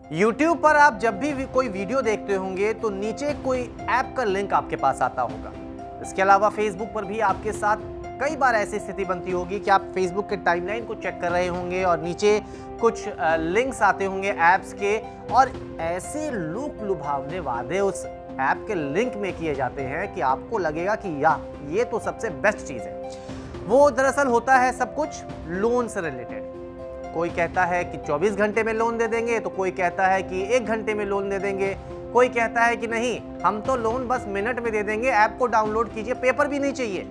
YouTube पर आप जब भी कोई वीडियो देखते होंगे तो नीचे कोई ऐप का लिंक आपके पास आता होगा। इसके अलावा Facebook पर भी आपके साथ कई बार ऐसी स्थिति बनती होगी कि आप Facebook के टाइमलाइन को चेक कर रहे होंगे और नीचे कुछ लिंक्स आते होंगे ऐप्स के, और ऐसे लोक लुभावने वादे उस ऐप के लिंक में किए जाते हैं कि आपको लगेगा कि ये तो सबसे बेस्ट चीज़ है। वो दरअसल होता है सब कुछ लोन से रिलेटेड। कोई कहता है कि 24 घंटे में लोन दे देंगे, तो कोई कहता है कि 1 घंटे में लोन दे देंगे, कोई कहता है कि नहीं हम तो लोन बस मिनट में दे देंगे, ऐप को डाउनलोड कीजिए, पेपर भी नहीं चाहिए।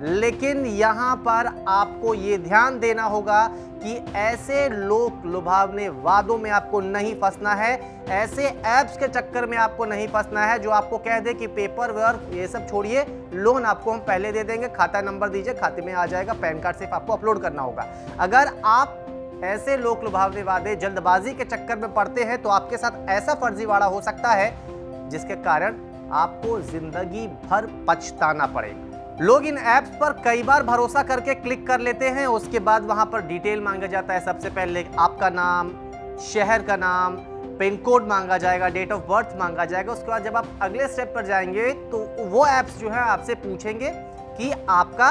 लेकिन यहाँ पर आपको ये ध्यान देना होगा कि ऐसे लोक लुभावने वादों में आपको नहीं फंसना है, ऐसे ऐप्स के चक्कर में आपको नहीं फंसना है जो आपको कह दे कि पेपर वर्क ये सब छोड़िए, लोन आपको हम पहले दे देंगे, खाता नंबर दीजिए, खाते में आ जाएगा, पैन कार्ड सिर्फ आपको अपलोड करना होगा। अगर आप ऐसे लोक लुभावने वादे जल्दबाजी के चक्कर में पड़ते हैं तो आपके साथ ऐसा फर्जीवाड़ा हो सकता है जिसके कारण आपको जिंदगी भर पछताना पड़ेगा। लोग इन ऐप्स पर कई बार भरोसा करके क्लिक कर लेते हैं, उसके बाद वहां पर डिटेल मांगा जाता है। सबसे पहले आपका नाम, शहर का नाम, पिन कोड मांगा जाएगा, डेट ऑफ बर्थ मांगा जाएगा। उसके बाद जब आप अगले स्टेप पर जाएंगे तो वो ऐप्स जो है आपसे पूछेंगे कि आपका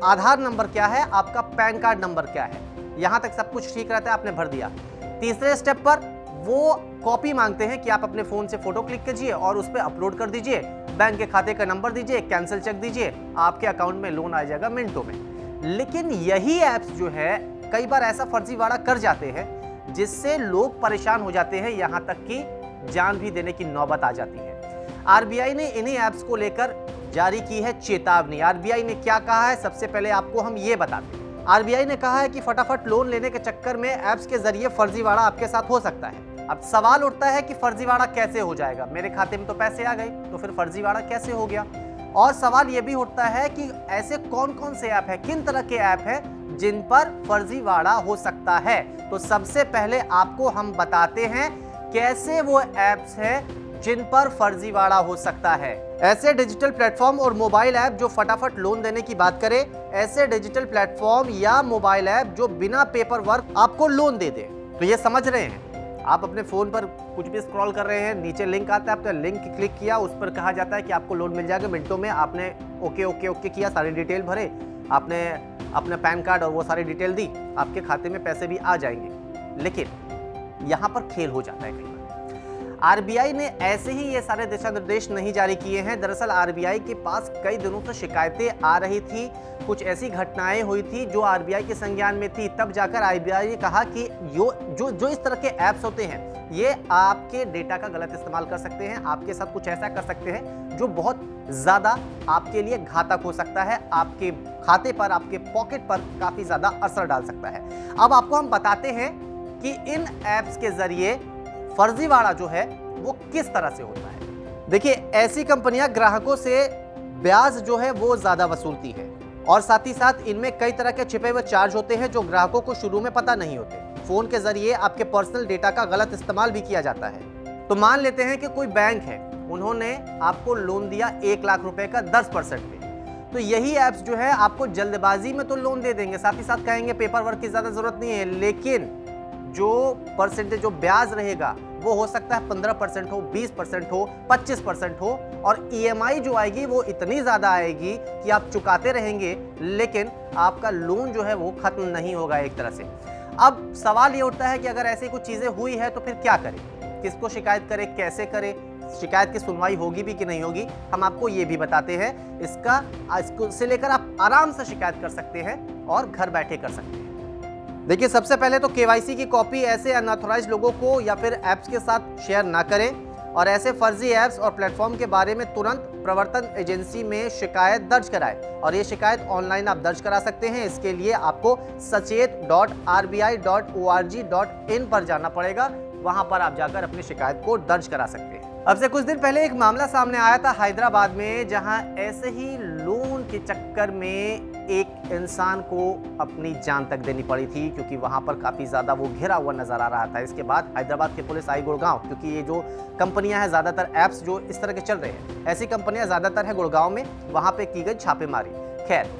आधार नंबर क्या है, आपका पैन कार्ड नंबर क्या है। यहां तक सब कुछ ठीक रहता है, आपने भर दिया। तीसरे स्टेप पर वो कॉपी मांगते हैं कि आप अपने फोन से फोटो क्लिक कीजिए और उस पर अपलोड कर दीजिए, बैंक के खाते का नंबर दीजिए, कैंसिल चेक दीजिए, आपके अकाउंट में लोन आ जाएगा मिनटों में। लेकिन यही ऐप्स जो है कई बार ऐसा फर्जीवाड़ा कर जाते हैं जिससे लोग परेशान हो जाते हैं, यहां तक कि जान भी देने की नौबत आ जाती है। आरबीआई ने इन्हीं ऐप्स को लेकर जारी की है चेतावनी। आरबीआई ने क्या कहा है, सबसे पहले आपको हम ये बताते हैं। आरबीआई ने कहा है कि फटाफट लोन लेने के चक्कर में ऐप्स के जरिए फर्जीवाड़ा आपके साथ हो सकता है। अब सवाल उठता है कि फर्जीवाड़ा कैसे हो जाएगा, मेरे खाते में तो पैसे आ गए, तो फिर फर्जीवाड़ा कैसे हो गया। और सवाल यह भी उठता है कि ऐसे कौन कौन से ऐप है, किन तरह के ऐप है जिन पर फर्जीवाड़ा हो सकता है। तो सबसे पहले आपको हम बताते हैं कैसे वो ऐप्स है जिन पर फर्जीवाड़ा हो सकता है। ऐसे डिजिटल प्लेटफॉर्म और मोबाइल ऐप जो फटाफट लोन देने की बात करें, ऐसे डिजिटल प्लेटफॉर्म या मोबाइल ऐप जो बिना पेपर वर्क आपको लोन दे दे। तो ये समझ रहे हैं, आप अपने फोन पर कुछ भी स्क्रॉल कर रहे हैं, नीचे लिंक आता है, आपने लिंक क्लिक किया, उस पर कहा जाता है कि आपको लोन मिल जाएगा मिनटों में। आपने ओके ओके ओके किया, सारी डिटेल भरे, आपने अपना पैन कार्ड और वो सारी डिटेल दी, आपके खाते में पैसे भी आ जाएंगे। लेकिन यहाँ पर खेल हो जाता है कई बार। आरबीआई ने ऐसे ही ये सारे दिशा निर्देश नहीं जारी किए हैं। दरअसल आरबीआई के पास कई दिनों से शिकायतें आ रही थी, कुछ ऐसी घटनाएं हुई थी जो आरबीआई के संज्ञान में थी। तब जाकर आरबीआई ने कहा कि जो इस तरह के ऐप्स होते हैं ये आपके डेटा का गलत इस्तेमाल कर सकते हैं, आपके साथ कुछ ऐसा कर सकते हैं जो बहुत ज्यादा आपके लिए घातक हो सकता है, आपके खाते पर, आपके पॉकेट पर काफी ज्यादा असर डाल सकता है। अब आपको हम बताते हैं कि इन ऐप्स के जरिए फर्जीवाड़ा जो है वो किस तरह से होता है। देखिए, ऐसी कंपनियां ग्राहकों से ब्याज जो है वो ज्यादा वसूलती है और साथ ही साथ इनमें कई तरह के छिपे हुए चार्ज होते हैं जो ग्राहकों को शुरू में पता नहीं होते। फोन के जरिए आपके पर्सनल डेटा का गलत इस्तेमाल भी किया जाता है। तो मान लेते हैं कि कोई बैंक है, उन्होंने आपको लोन दिया 1 लाख रुपए का 10% पे, तो यही ऐप्स जो है आपको जल्दबाजी में तो लोन दे देंगे, साथ ही साथ कहेंगे पेपर वर्क की ज्यादा जरूरत नहीं है, लेकिन जो परसेंटेज, जो ब्याज रहेगा वो हो सकता है 15% हो, 20% हो, 25% हो, और ईएमआई जो आएगी वो इतनी ज्यादा आएगी कि आप चुकाते रहेंगे लेकिन आपका लोन जो है वो खत्म नहीं होगा एक तरह से। अब सवाल ये उठता है कि अगर ऐसी कुछ चीजें हुई है तो फिर क्या करें, किसको शिकायत करें, कैसे करें, शिकायत की सुनवाई होगी भी कि नहीं होगी, हम आपको ये भी बताते हैं। इससे लेकर आप आराम से शिकायत कर सकते हैं और घर बैठे कर सकते हैं। देखिए, सबसे पहले तो केवाईसी की कॉपी ऐसे अनऑथराइज्ड लोगों को या फिर ऐप्स के साथ शेयर ना करें और ऐसे फर्जी ऐप्स और प्लेटफॉर्म के बारे में तुरंत प्रवर्तन एजेंसी में शिकायत दर्ज कराएं। और ये शिकायत ऑनलाइन आप दर्ज करा सकते हैं। इसके लिए आपको sachet.rbi.org.in पर जाना पड़ेगा, वहां पर आप जाकर अपनी शिकायत को दर्ज करा सकते हैं। अब से कुछ दिन पहले एक मामला सामने आया था हैदराबाद में, जहां ऐसे ही लोन के चक्कर में एक इंसान को अपनी जान तक देनी पड़ी थी, क्योंकि वहां पर काफी ज्यादा वो घिरा हुआ नजर आ रहा था। इसके बाद हैदराबाद की पुलिस आई गुड़गांव, क्योंकि ये जो कंपनियां हैं, ज्यादातर ऐप्स जो इस तरह के चल रहे हैं, ऐसी कंपनियां ज्यादातर है गुड़गांव में, वहां पे की गई छापेमारी। खैर,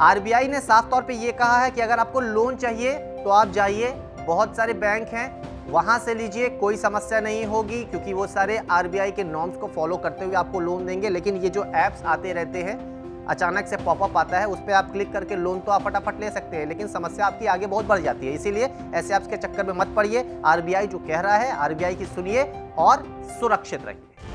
आरबीआई ने साफ तौर पे ये कहा है कि अगर आपको लोन चाहिए तो आप जाइए, बहुत सारे बैंक हैं, वहां से लीजिए, कोई समस्या नहीं होगी, क्योंकि वो सारे आरबीआई के नॉर्म्स को फॉलो करते हुए आपको लोन देंगे। लेकिन ये जो ऐप्स आते रहते हैं, अचानक से पॉपअप आता है, उस पर आप क्लिक करके लोन तो आप फटाफट ले सकते हैं, लेकिन समस्या आपकी आगे बहुत बढ़ जाती है। इसीलिए ऐसे ऐप्स के चक्कर में मत पड़िए। आरबीआई जो कह रहा है, आरबीआई की सुनिए और सुरक्षित रहिए।